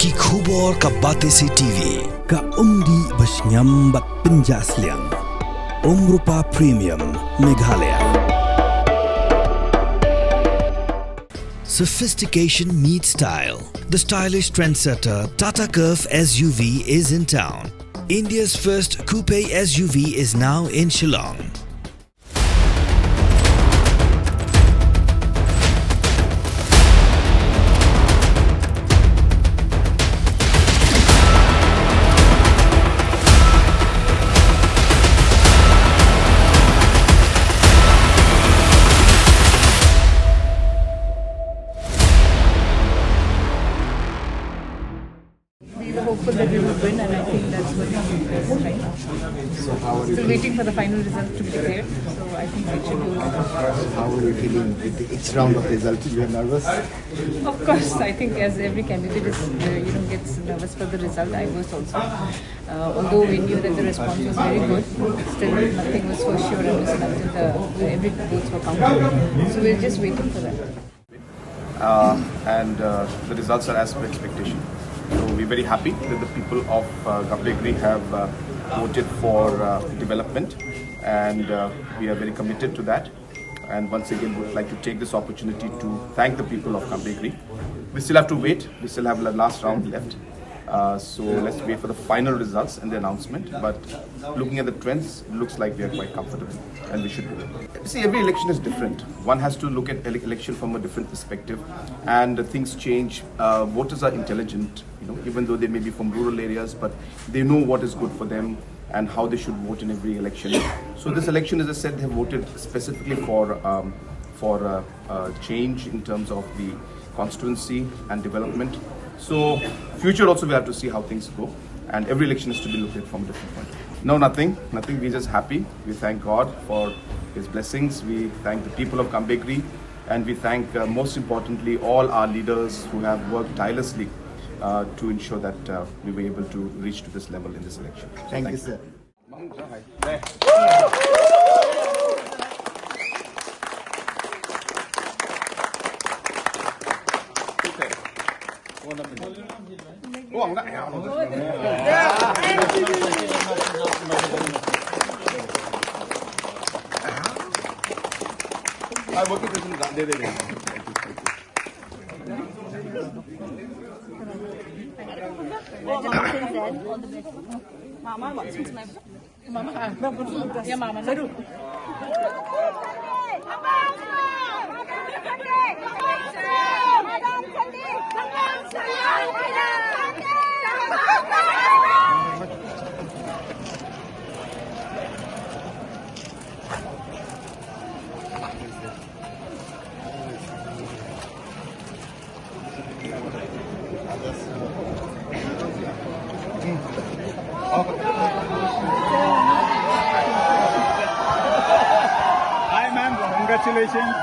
Ki khubor ka Batesi TV. Ka umdi basnyam bat penjaslian. Rupa Premium Meghalaya. Sophistication meets style. The stylish trendsetter Tata Curve SUV is in town. India's first coupe SUV is now in Shillong. We were hopeful that we would win, and I think that's what we did right now. Still waiting for the final result to be declared, so I think we should do it. How are you feeling with each round of results? You are nervous? Of course, I think as every candidate is, gets nervous for the result, I was also. Although we knew that the response was very good, still nothing was for sure until every votes were counted. So we're just waiting for that. The results are as per expectation. So we're very happy that the people of Gambegre have voted for development, and we are very committed to that. And once again, would like to take this opportunity to thank the people of Gambegre. We still have to wait. We still have the last round left. So let's wait for the final results and the announcement. But looking at the trends, it looks like we are quite comfortable, and we should do it. See, every election is different. One has to look at election from a different perspective, and things change. Voters are intelligent, even though they may be from rural areas, but they know what is good for them and how they should vote in every election. So this election, as I said, they have voted specifically for change in terms of the constituency and development. So future also we have to see how things go, and every election is to be looked at from a different point. No, nothing. We're just happy. We thank God for His blessings. We thank the people of Gambegre, and we thank most importantly all our leaders who have worked tirelessly to ensure that we were able to reach to this level in this election. Thank you, sir. Hi ma'am, congratulations.